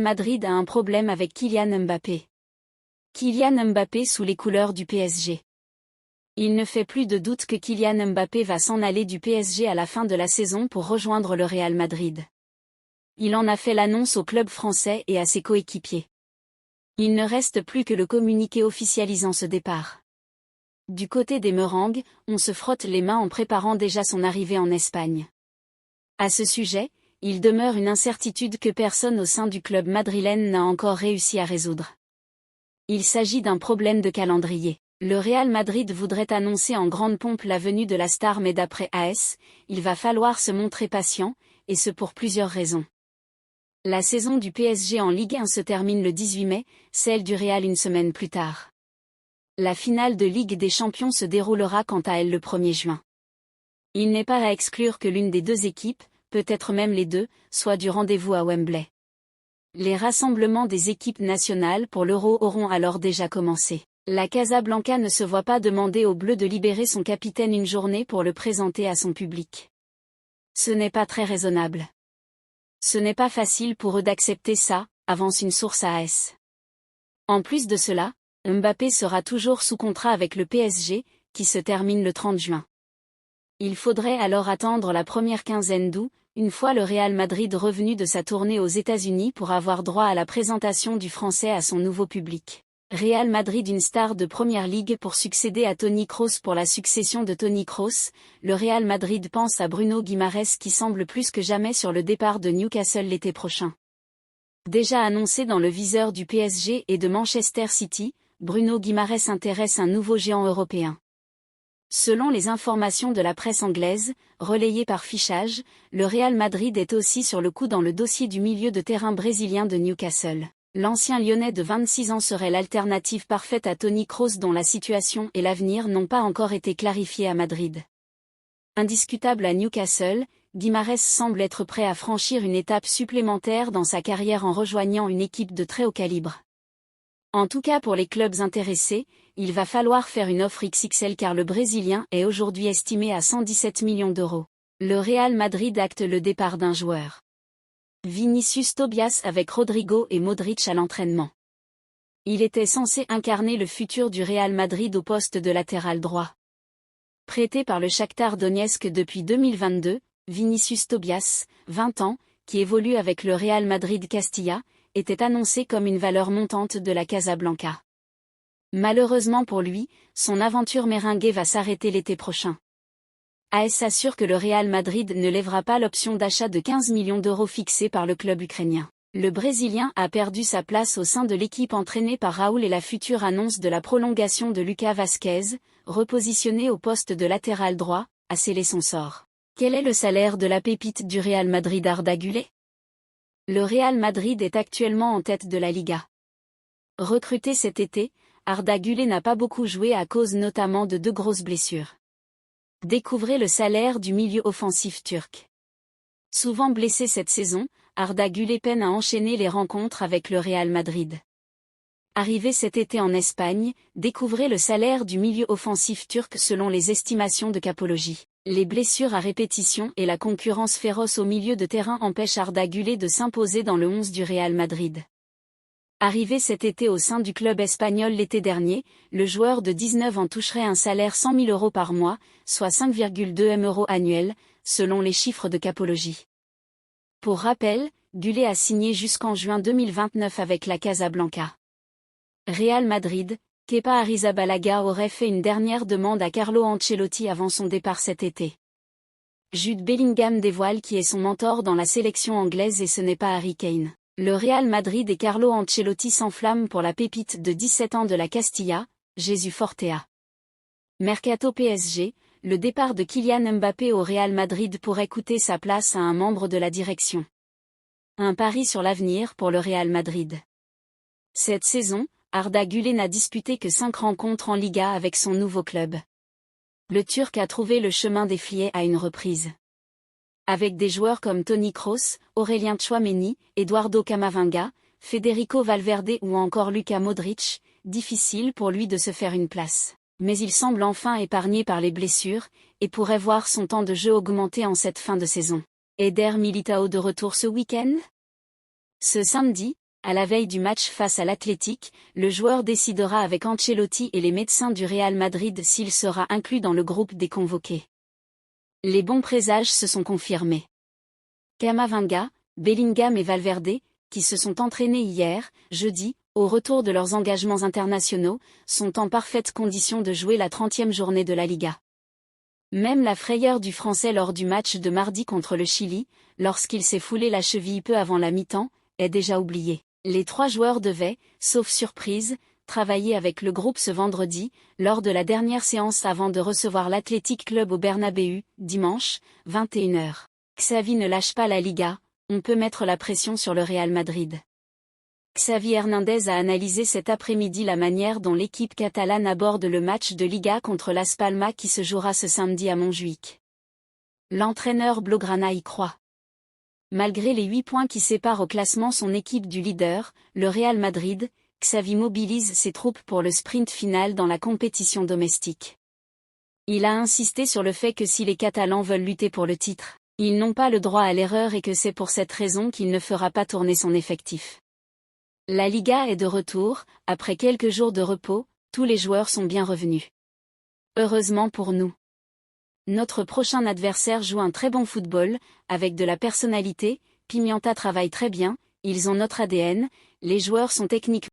Madrid a un problème avec Kylian Mbappé. Kylian Mbappé sous les couleurs du PSG. Il ne fait plus de doute que Kylian Mbappé va s'en aller du PSG à la fin de la saison pour rejoindre le Real Madrid. Il en a fait l'annonce au club français et à ses coéquipiers. Il ne reste plus que le communiqué officialisant ce départ. Du côté des Meringues, on se frotte les mains en préparant déjà son arrivée en Espagne. À ce sujet, il demeure une incertitude que personne au sein du club madrilène n'a encore réussi à résoudre. Il s'agit d'un problème de calendrier. Le Real Madrid voudrait annoncer en grande pompe la venue de la star, mais d'après AS, il va falloir se montrer patient, et ce pour plusieurs raisons. La saison du PSG en Ligue 1 se termine le 18 mai, celle du Real une semaine plus tard. La finale de Ligue des Champions se déroulera quant à elle le 1er juin. Il n'est pas à exclure que l'une des deux équipes, peut-être même les deux, soit du rendez-vous à Wembley. Les rassemblements des équipes nationales pour l'Euro auront alors déjà commencé. La Casablanca ne se voit pas demander aux Bleus de libérer son capitaine une journée pour le présenter à son public. Ce n'est pas très raisonnable. Ce n'est pas facile pour eux d'accepter ça, avance une source à AS. En plus de cela, Mbappé sera toujours sous contrat avec le PSG, qui se termine le 30 juin. Il faudrait alors attendre la première quinzaine d'août, une fois le Real Madrid revenu de sa tournée aux États-Unis pour avoir droit à la présentation du Français à son nouveau public. Real Madrid, une star de Première Ligue pour succéder à Toni Kroos. Pour la succession de Toni Kroos, le Real Madrid pense à Bruno Guimaraes qui semble plus que jamais sur le départ de Newcastle l'été prochain. Déjà annoncé dans le viseur du PSG et de Manchester City, Bruno Guimaraes intéresse un nouveau géant européen. Selon les informations de la presse anglaise, relayées par Fichage, le Real Madrid est aussi sur le coup dans le dossier du milieu de terrain brésilien de Newcastle. L'ancien Lyonnais de 26 ans serait l'alternative parfaite à Toni Kroos, dont la situation et l'avenir n'ont pas encore été clarifiés à Madrid. Indiscutable à Newcastle, Guimaraes semble être prêt à franchir une étape supplémentaire dans sa carrière en rejoignant une équipe de très haut calibre. En tout cas pour les clubs intéressés, il va falloir faire une offre XXL car le Brésilien est aujourd'hui estimé à 117 millions d'euros. Le Real Madrid acte le départ d'un joueur. Vinicius Tobias avec Rodrigo et Modric à l'entraînement. Il était censé incarner le futur du Real Madrid au poste de latéral droit. Prêté par le Shakhtar Donetsk depuis 2022, Vinicius Tobias, 20 ans, qui évolue avec le Real Madrid Castilla, était annoncé comme une valeur montante de la Casablanca. Malheureusement pour lui, son aventure merengue va s'arrêter l'été prochain. AS assure que le Real Madrid ne lèvera pas l'option d'achat de 15 millions d'euros fixée par le club ukrainien. Le Brésilien a perdu sa place au sein de l'équipe entraînée par Raúl et la future annonce de la prolongation de Lucas Vázquez, repositionné au poste de latéral droit, a scellé son sort. Quel est le salaire de la pépite du Real Madrid Arda Güler ? Le Real Madrid est actuellement en tête de la Liga. Recruté cet été, Arda Güler n'a pas beaucoup joué à cause notamment de 2 grosses blessures. Découvrez le salaire du milieu offensif turc. Souvent blessé cette saison, Arda Güler peine à enchaîner les rencontres avec le Real Madrid. Arrivé cet été en Espagne, découvrez le salaire du milieu offensif turc selon les estimations de Capology. Les blessures à répétition et la concurrence féroce au milieu de terrain empêchent Arda Güler de s'imposer dans le 11 du Real Madrid. Arrivé cet été au sein du club espagnol l'été dernier, le joueur de 19 ans toucherait un salaire 100 000 euros par mois, soit 5,2 M euros annuels, selon les chiffres de Capology. Pour rappel, Güler a signé jusqu'en juin 2029 avec la Casablanca. Real Madrid, Kepa Arrizabalaga aurait fait une dernière demande à Carlo Ancelotti avant son départ cet été. Jude Bellingham dévoile qui est son mentor dans la sélection anglaise et ce n'est pas Harry Kane. Le Real Madrid et Carlo Ancelotti s'enflamment pour la pépite de 17 ans de la Castilla, Jesús Fortea. Mercato PSG, le départ de Kylian Mbappé au Real Madrid pourrait coûter sa place à un membre de la direction. Un pari sur l'avenir pour le Real Madrid. Cette saison, Arda Güler n'a disputé que 5 rencontres en Liga avec son nouveau club. Le Turc a trouvé le chemin des filets à une reprise. Avec des joueurs comme Toni Kroos, Aurélien Tchouaméni, Eduardo Camavinga, Federico Valverde ou encore Luka Modric, difficile pour lui de se faire une place. Mais il semble enfin épargné par les blessures, et pourrait voir son temps de jeu augmenter en cette fin de saison. Eder Militão de retour ce week-end ? Ce samedi, À la veille du match face à l'Athletic, le joueur décidera avec Ancelotti et les médecins du Real Madrid s'il sera inclus dans le groupe des convoqués. Les bons présages se sont confirmés. Camavinga, Bellingham et Valverde, qui se sont entraînés hier, jeudi, au retour de leurs engagements internationaux, sont en parfaite condition de jouer la 30e journée de la Liga. Même la frayeur du Français lors du match de mardi contre le Chili, lorsqu'il s'est foulé la cheville peu avant la mi-temps, est déjà oubliée. Les 3 joueurs devaient, sauf surprise, travailler avec le groupe ce vendredi, lors de la dernière séance avant de recevoir l'Athletic Club au Bernabéu, dimanche, 21h. Xavi ne lâche pas la Liga, on peut mettre la pression sur le Real Madrid. Xavi Hernandez a analysé cet après-midi la manière dont l'équipe catalane aborde le match de Liga contre Las Palmas qui se jouera ce samedi à Montjuïc. L'entraîneur blaugrana y croit. Malgré les 8 points qui séparent au classement son équipe du leader, le Real Madrid, Xavi mobilise ses troupes pour le sprint final dans la compétition domestique. Il a insisté sur le fait que si les Catalans veulent lutter pour le titre, ils n'ont pas le droit à l'erreur et que c'est pour cette raison qu'il ne fera pas tourner son effectif. La Liga est de retour, après quelques jours de repos, tous les joueurs sont bien revenus. Heureusement pour nous. Notre prochain adversaire joue un très bon football, avec de la personnalité, Pimienta travaille très bien, ils ont notre ADN, les joueurs sont techniquement